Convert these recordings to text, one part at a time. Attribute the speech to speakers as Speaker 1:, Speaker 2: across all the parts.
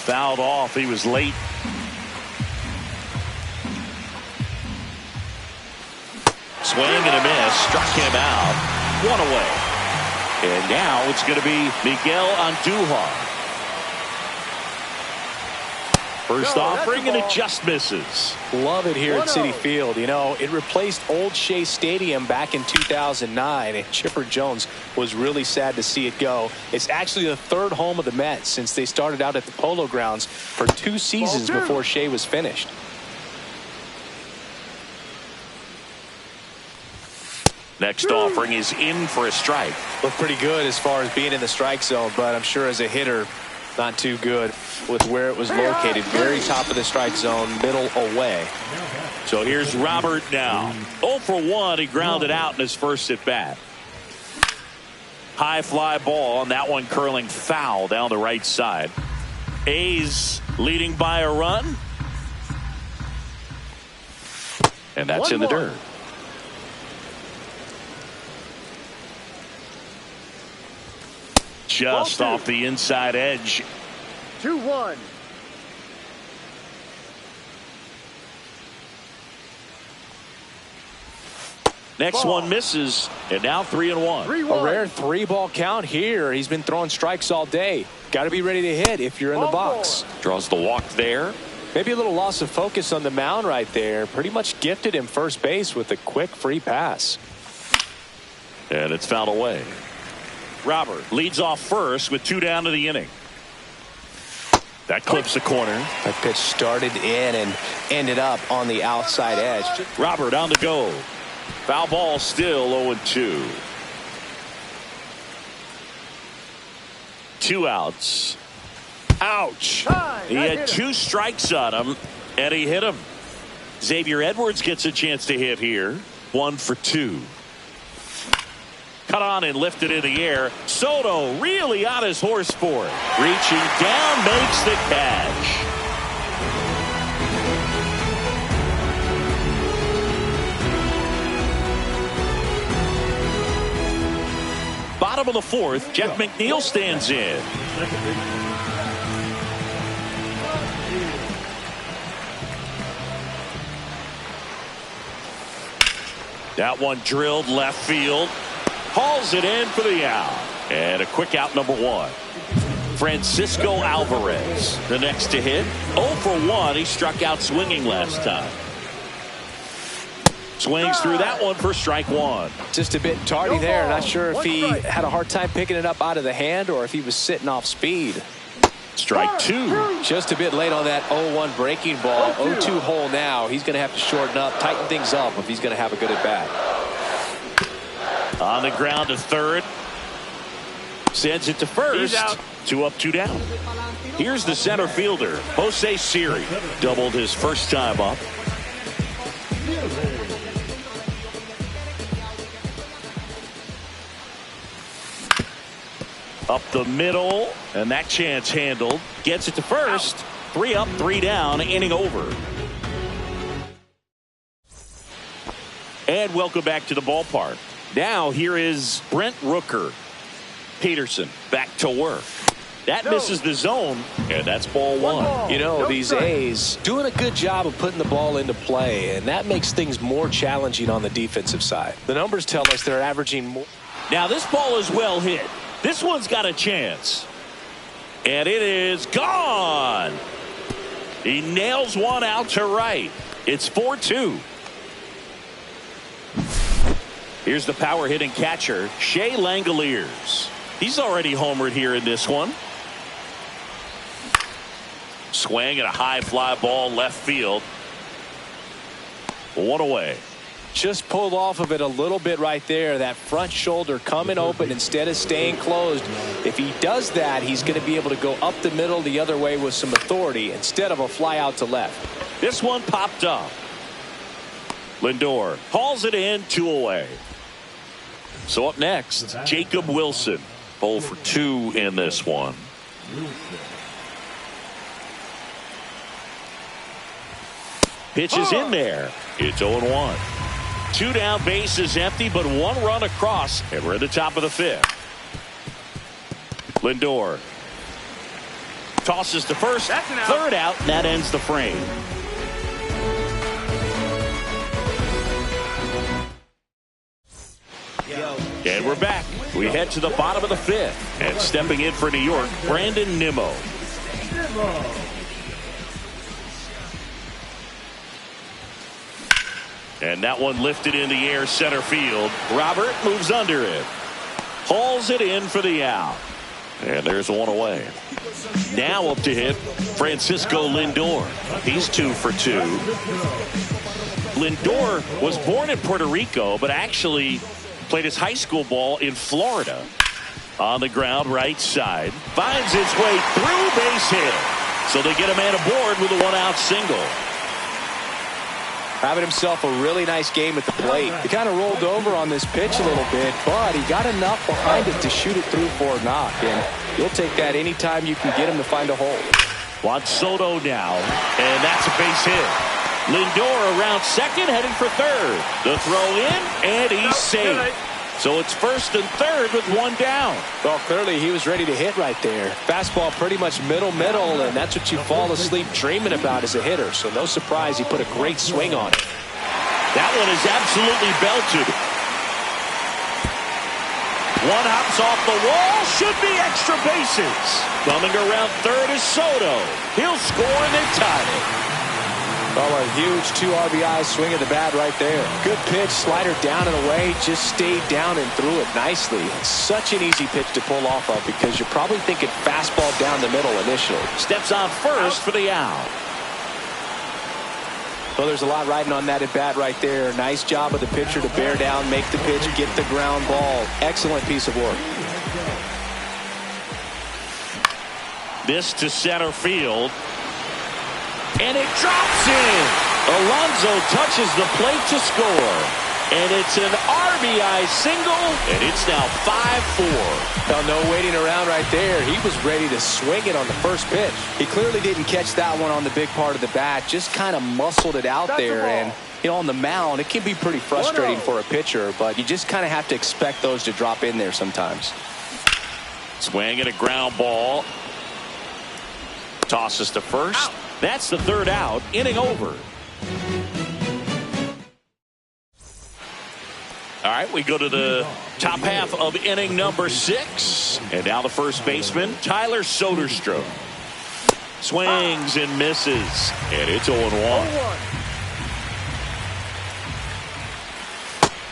Speaker 1: Fouled off. He was late. Swing and a miss. Struck him out. One away. And now it's going to be Miguel Andujar. First offering, and it just misses.
Speaker 2: Love it here at Citi Field. You know, it replaced Old Shea Stadium back in 2009, and Chipper Jones was really sad to see it go. It's actually the third home of the Mets since they started out at the Polo Grounds for 2 seasons before Shea was finished.
Speaker 1: Next offering is in for a strike.
Speaker 2: Looked pretty good as far as being in the strike zone, but I'm sure as a hitter, not too good with where it was located. Very top of the strike zone, middle away.
Speaker 1: So here's Robert now. 0 for 1. He grounded out in his first at bat. High fly ball, and that one curling foul down the right side. A's leading by a run. And that's in the dirt. Just off the inside edge.
Speaker 3: 2-1.
Speaker 1: Next one misses, and now 3-1.
Speaker 2: A rare 3-ball count here. He's been throwing strikes all day. Got to be ready to hit if you're in the box.
Speaker 1: Draws the walk there.
Speaker 2: Maybe a little loss of focus on the mound right there. Pretty much gifted him first base with a quick free pass.
Speaker 1: And it's fouled away. Robert leads off first with 2 down to the inning. That clips the corner.
Speaker 2: That pitch started in and ended up on the outside edge.
Speaker 1: Robert on the go. Foul ball, still 0-2. 2 outs. Ouch. He had 2 strikes on him, and he hit him. Xavier Edwards gets a chance to hit here. 1 for 2. Cut on and lifted in the air. Soto really on his horse for it. Reaching down, makes the catch. Bottom of the 4th, Jeff McNeil stands in. That one drilled left field. Hauls it in for the out. And a quick out, number 1. Francisco Alvarez, the next to hit. 0 for 1. He struck out swinging last time. Swings through that one for strike 1.
Speaker 2: Just a bit tardy there. Not sure if he had a hard time picking it up out of the hand or if he was sitting off speed.
Speaker 1: Strike 2.
Speaker 2: Just a bit late on that 0-1 breaking ball. 0-2 hole now. He's going to have to shorten up, tighten things up if he's going to have a good at bat.
Speaker 1: On the ground to third. Sends it to first. 2 up, 2 down. Here's the center fielder, Jose Siri. Doubled his first time up. Up the middle, and that chance handled. Gets it to first. 3 up, 3 down, inning over. And welcome back to the ballpark. Now here is Brent Rooker. Peterson back to work. That misses the zone, and that's ball 1.
Speaker 2: You know, these A's doing a good job of putting the ball into play, and that makes things more challenging on the defensive side. The numbers tell us they're averaging more.
Speaker 1: Now this ball is well hit. This one's got a chance. And it is gone. He nails one out to right. It's 4-2. Here's the power hitting catcher, Shea Langoliers. He's already homered here in this one. Swing and a high fly ball left field. 1 away.
Speaker 2: Just pulled off of it a little bit right there. That front shoulder coming open instead of staying closed. If he does that, he's going to be able to go up the middle the other way with some authority instead of a fly out to left.
Speaker 1: This one popped up. Lindor hauls it in, 2 away. So up next, Jacob Wilson. 0 for 2 in this one. Pitch is in there. It's 0-1. 2 down, bases empty, but 1 run across, and we're at the top of the 5th. Lindor Tosses to first. Third out, and that ends the frame. And we're back. We head to the bottom of the fifth. And stepping in for New York, Brandon Nimmo. And that one lifted in the air center field. Robert moves under it. Hauls it in for the out. And there's one away. Now up to hit Francisco Lindor. He's 2 for 2. Lindor was born in Puerto Rico, but actually played his high school ball in Florida. On the ground, right side. Finds his way through, base hit. So they get a man aboard with a one-out single.
Speaker 2: Having himself a really nice game at the plate. He kind of rolled over on this pitch a little bit, but he got enough behind it to shoot it through for a knock. And you'll take that anytime you can get him to find a hole.
Speaker 1: Juan Soto now, and that's a base hit. Lindor around second, heading for third. The throw in, and he's safe. So it's first and third with one down.
Speaker 2: Well, clearly he was ready to hit right there. Fastball pretty much middle, and that's what you fall asleep dreaming about as a hitter. So no surprise he put a great swing on it.
Speaker 1: That one is absolutely belted. One hops off the wall, should be extra bases. Coming around third is Soto. He'll score and they tie it.
Speaker 2: Well, a huge 2 RBI swing of the bat right there. Good pitch, slider down and away, just stayed down and threw it nicely. It's such an easy pitch to pull off of because you're probably thinking fastball down the middle initially.
Speaker 1: Steps on first for the out.
Speaker 2: Well, there's a lot riding on that at bat right there. Nice job of the pitcher to bear down, make the pitch, get the ground ball. Excellent piece of work.
Speaker 1: This to center field. And it drops in. Alonso touches the plate to score. And it's an RBI single, and it's now 5-4.
Speaker 2: Well, no waiting around right there. He was ready to swing it on the first pitch. He clearly didn't catch that one on the big part of the bat, just kind of muscled it out there. And, you know, on the mound, it can be pretty frustrating for a pitcher, but you just kind of have to expect those to drop in there sometimes.
Speaker 1: Swing and a ground ball. Tosses to first. That's the third out. Inning over. All right, we go to the top half of inning number 6. And now the first baseman, Tyler Soderstrom. Swings and misses. And it's 0-1.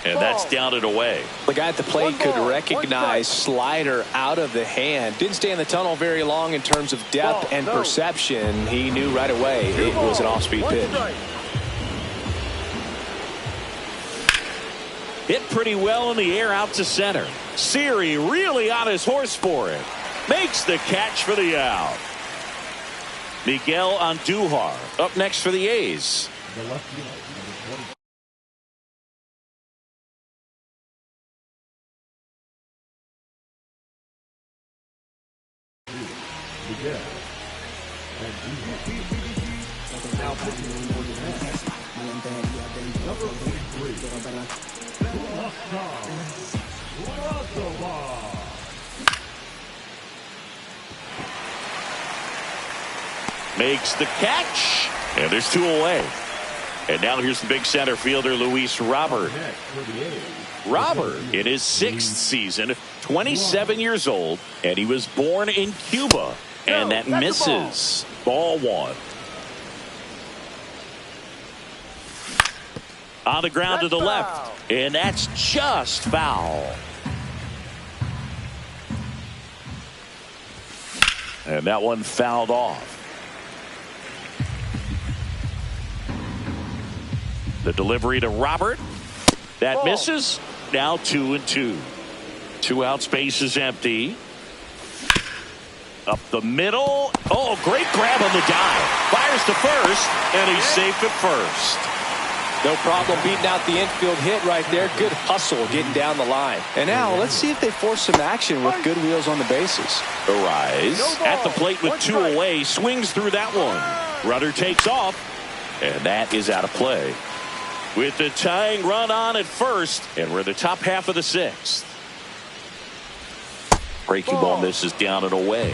Speaker 1: And that's down and away.
Speaker 2: The guy at the plate could recognize slider out of the hand. Didn't stay in the tunnel very long in terms of depth and perception. He knew right away it was an off-speed pitch.
Speaker 1: Hit pretty well in the air out to center. Siri really on his horse for it. Makes the catch for the out. Miguel Andujar up next for the A's. Makes the catch, and there's 2 away. And now here's the big center fielder, Luis Robert. Robert, in his 6th season, 27 years old, and he was born in Cuba. And that misses. Ball 1. On the ground to the left, and that's just foul. And that one fouled off. The delivery to Robert. That misses. Now 2-2. 2 outs, base is empty. Up the middle. Oh, great grab on the dive. Fires to first, and he's safe at first.
Speaker 2: No problem beating out the infield hit right there. Good hustle getting down the line. And now let's see if they force some action with good wheels on the bases.
Speaker 1: Arise at the plate with 2 away. Swings through that one. Rudder takes off, and that is out of play. With the tying run on at first, and we're in the top half of the 6th. Breaking ball misses down and away.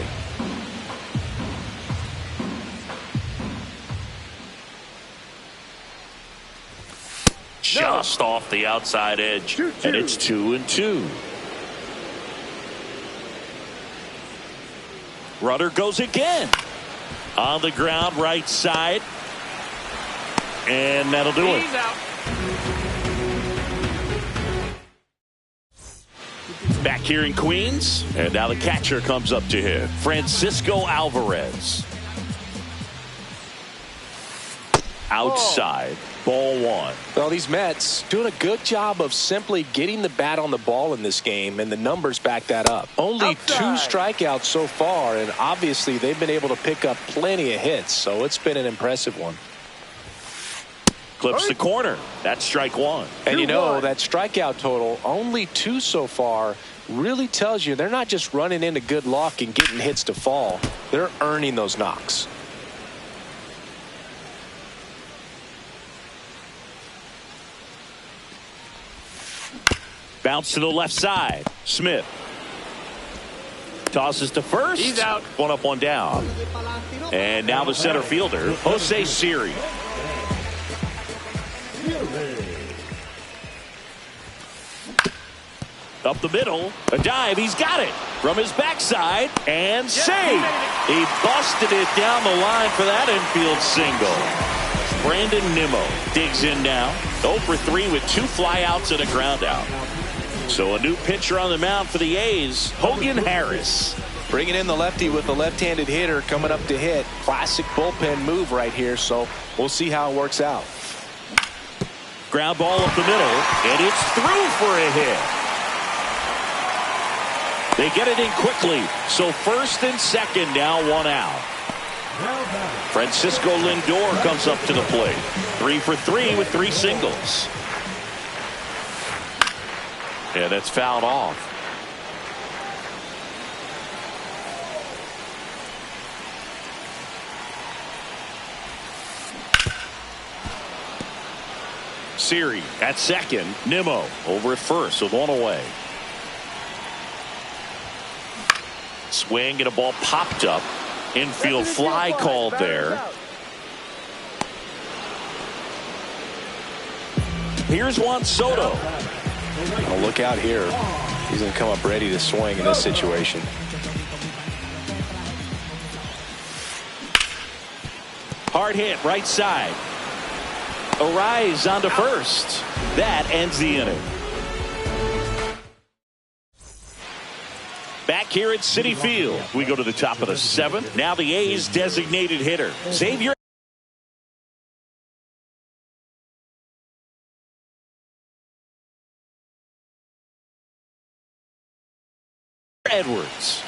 Speaker 1: just off the outside edge.
Speaker 3: 2-2.
Speaker 1: And it's 2-2. Runner goes again. On the ground, right side. And that'll do it.
Speaker 3: He's out.
Speaker 1: Back here in Queens. And now the catcher comes up to hit. Francisco Alvarez. Outside. Ball one.
Speaker 2: Well, these Mets doing a good job of simply getting the bat on the ball in this game, and the numbers back that up. Only
Speaker 3: Outside.
Speaker 2: 2 strikeouts so far, and obviously they've been able to pick up plenty of hits, so it's been an impressive one.
Speaker 1: Clips the corner. That's strike one.
Speaker 2: And you know,
Speaker 3: 2-1.
Speaker 2: that strikeout total, only 2 so far, really tells you they're not just running into good luck and getting hits to fall. They're earning those knocks.
Speaker 1: Bounce to the left side. Smith. Tosses to first.
Speaker 3: He's out.
Speaker 1: One up, one down. And now the center fielder, Jose Siri. Up the middle. A dive. He's got it. From his backside. And saved. He busted it down the line for that infield single. Brandon Nimmo digs in now. 0 for 3 with 2 flyouts and a ground out. So a new pitcher on the mound for the A's, Hogan Harris.
Speaker 2: Bringing in the lefty with the left-handed hitter coming up to hit. Classic bullpen move right here, so we'll see how it works out.
Speaker 1: Ground ball up the middle, and it's through for a hit. They get it in quickly, so first and second now, 1 out. Francisco Lindor comes up to the plate. 3 for 3 with 3 singles. Yeah, that's fouled off. Siri at second. Nimmo over at first with 1 away. Swing and a ball popped up. Infield fly called there. Here's Juan Soto.
Speaker 2: Well, look out here. He's going to come up ready to swing in this situation.
Speaker 1: Hard hit right side. Arise onto first. That ends the inning. Back here at Citi Field, we go to the top of the 7th. Now the A's designated hitter, Xavier Edwards.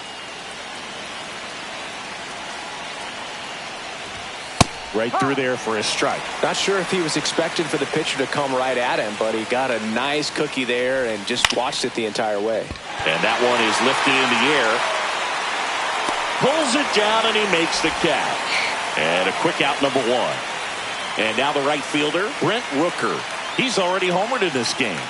Speaker 1: Right through there for a strike.
Speaker 2: Not sure if he was expecting for the pitcher to come right at him, but he got a nice cookie there and just watched it the entire way.
Speaker 1: And that one is lifted in the air. Pulls it down and he makes the catch. And a quick out, number 1. And now the right fielder, Brent Rooker. He's already homered in this game.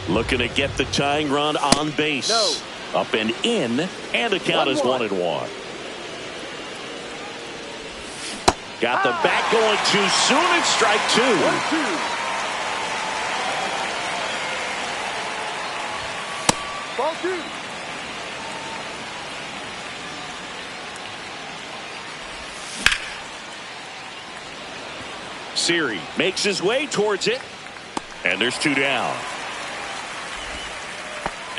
Speaker 1: Looking to get the tying run on base.
Speaker 3: No.
Speaker 1: Up and in, and the count is 1-1. Got the bat going too soon, and strike 2.
Speaker 3: 1-2. Ball 2.
Speaker 1: Siri makes his way towards it, and there's 2 down.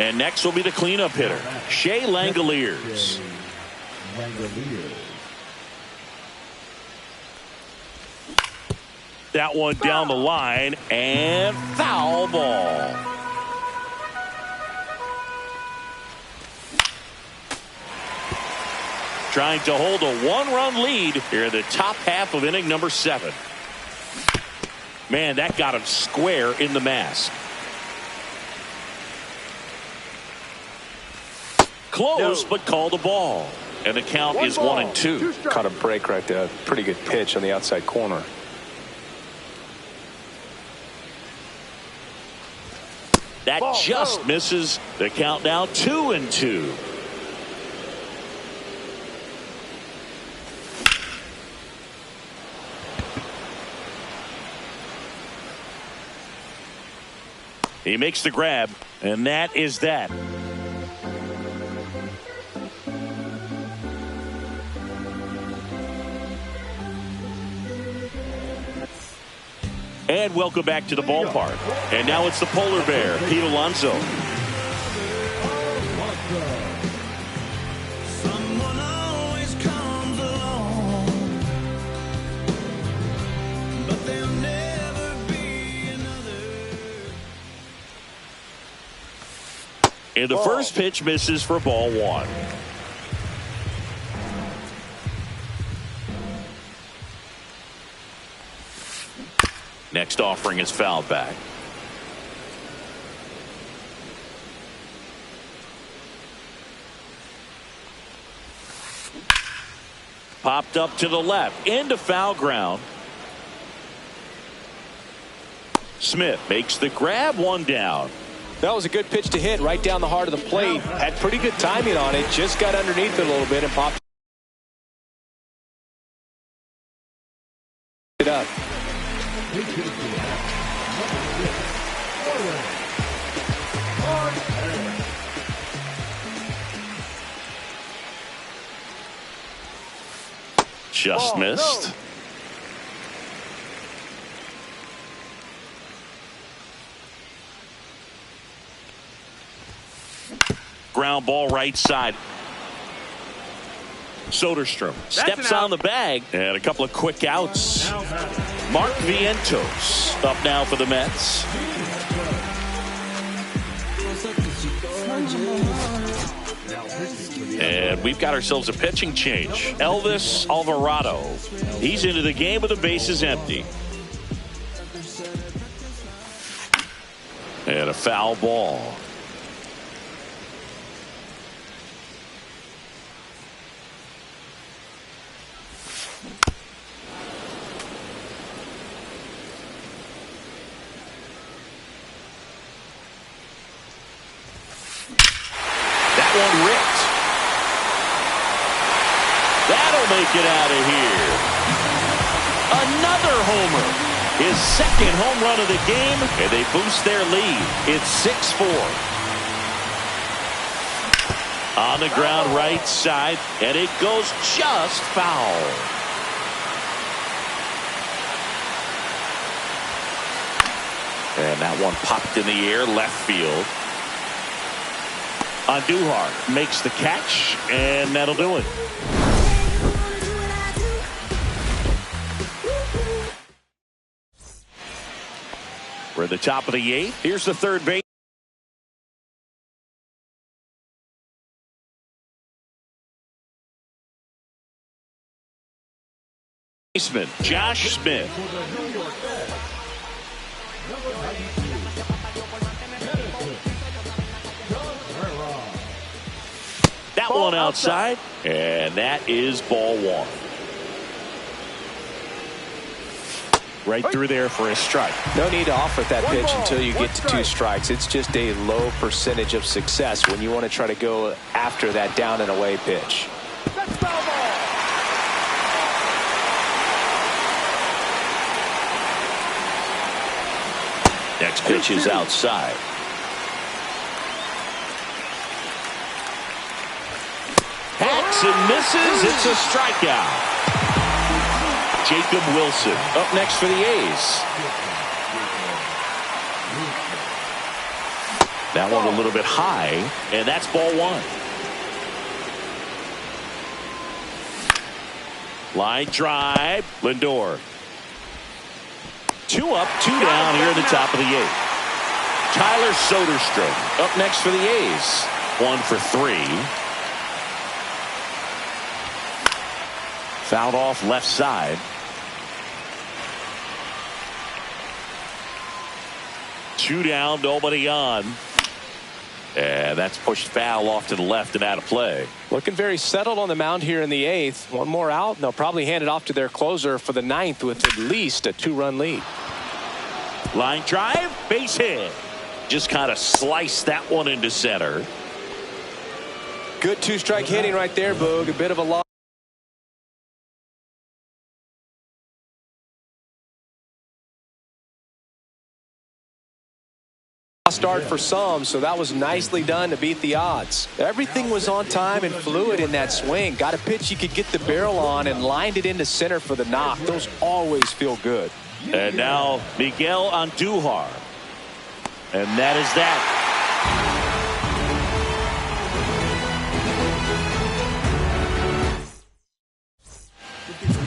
Speaker 1: And next will be the cleanup hitter, Shea Langoliers. That one down the line, and foul ball. Trying to hold a 1-run lead here in the top half of inning number 7. Man, that got him square in the mask. Close, but called a ball. And the count is 1-2.
Speaker 2: Caught a break right there. Pretty good pitch on the outside corner.
Speaker 1: That just misses. The count now 2-2. He makes the grab, and that is that. And welcome back to the ballpark. And now it's the polar bear, Pete Alonso.
Speaker 4: Someone always comes along, but there'll never be another.
Speaker 1: And the first pitch misses for ball one. Next offering is fouled back. Popped up to the left into foul ground. Smith makes the grab, one down.
Speaker 2: That was a good pitch to hit right down the heart of the plate. Had pretty good timing on it. Just got underneath it a little bit and popped it up.
Speaker 1: Just missed. Ground ball right side. Soderstrom steps on the bag, and a couple of quick outs. Mark Vientos up now for the Mets. And we've got ourselves a pitching change. Elvis Alvarado. He's into the game with the bases empty. And a foul ball. That one ripped. That'll make it out of here. Another homer. His second home run of the game, and they boost their lead. It's 6-4. On the ground right side, and it goes just foul. And that one popped in the air, left field. Andujar makes the catch, and that'll do it. We're at the top of the eighth. Here's the third baseman, Josh Smith. That one outside, and that is ball one. Right through there for a strike.
Speaker 2: No need to offer that pitch until you get to 2 strikes. It's just a low percentage of success when you want to try to go after that down and away pitch.
Speaker 1: Next pitch is outside. Hacks and misses. It's a strikeout. Jacob Wilson up next for the A's. That one a little bit high, and that's ball one. Line drive, Lindor. 2 up, 2 down here in the top of the 8th. Tyler Soderstrom up next for the A's. 1 for 3. Fouled off left side. 2 down, nobody on. And that's pushed foul off to the left and out of play.
Speaker 2: Looking very settled on the mound here in the 8th. One more out, and they'll probably hand it off to their closer for the 9th with at least a 2-run lead.
Speaker 1: Line drive, base hit. just kind of sliced that one into center.
Speaker 2: Good two-strike hitting right there, Boog. A bit of a loss. Start for some, so that was nicely done to beat the odds. Everything was on time and fluid in that swing. Got a pitch you could get the barrel on and lined it into center for the knock. Those always feel good.
Speaker 1: And now Miguel Andujar. And that is that.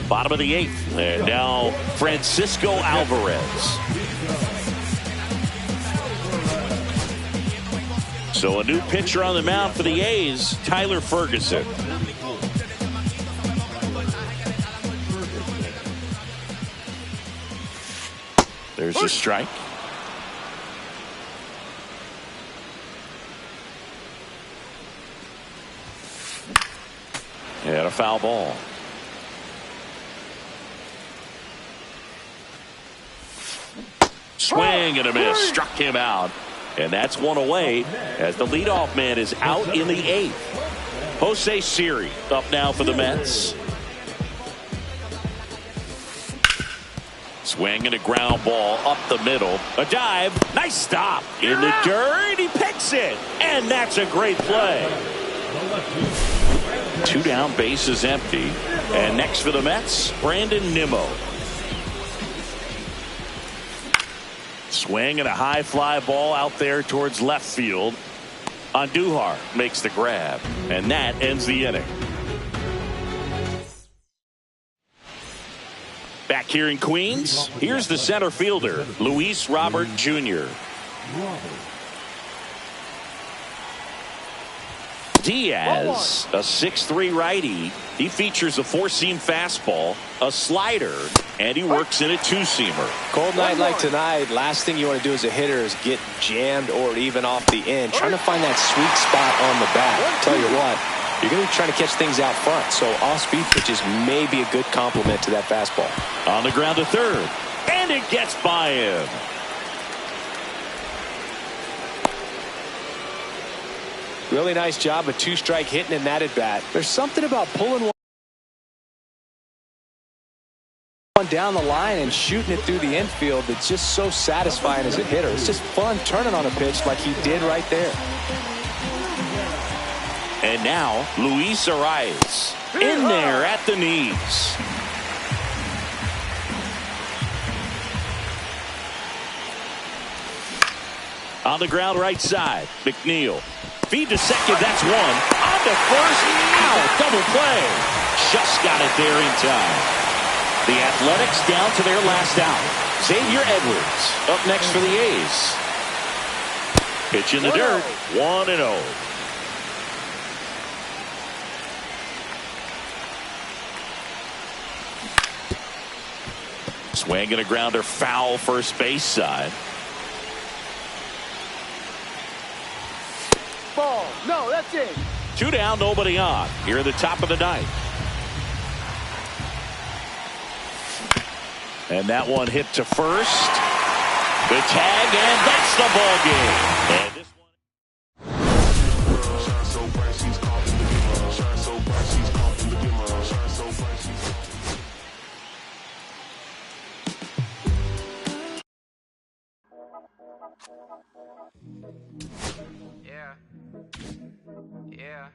Speaker 1: Bottom of the 8th. And now Francisco Alvarez. So a new pitcher on the mound for the A's, Tyler Ferguson. There's a strike. And a foul ball. Swing and a miss. Struck him out. And that's one away as the leadoff man is out in the 8th. Jose Siri up now for the Mets. Swing and a ground ball up the middle. A dive. Nice stop in the dirt. He picks it. And that's a great play. 2 down, bases empty. And next for the Mets, Brandon Nimmo. Swing and a high fly ball out there towards left field. Andujar makes the grab. And that ends the inning. Back here in Queens, here's the center fielder, Luis Robert Jr. Diaz, a 6'3" righty. He features a 4-seam fastball, a slider, and he works in a 2-seamer.
Speaker 2: Cold night like tonight, last thing you want to do as a hitter is get jammed or even off the end. Trying to find that sweet spot on the bat. Tell you what, you're going to be trying to catch things out front, so off-speed pitches may be a good complement to that fastball.
Speaker 1: On the ground to third, and it gets by him.
Speaker 2: Really nice job of 2-strike hitting in that at bat. There's something about pulling one down the line and shooting it through the infield that's just so satisfying as a hitter. It's just fun turning on a pitch like he did right there.
Speaker 1: And now Luis Arias in there at the knees. On the ground right side, McNeil. Feed to second, that's one. On to first, out, double play. Just got it there in time. The Athletics down to their last out. Xavier Edwards up next for the A's. Pitch in the dirt, 1-0. Swing and a grounder foul first base side.
Speaker 3: Ball. No, that's it.
Speaker 1: 2 down, nobody on. Here at the top of the 9th. And that one hit to first. The tag, and that's the ball game. And this
Speaker 5: Yeah.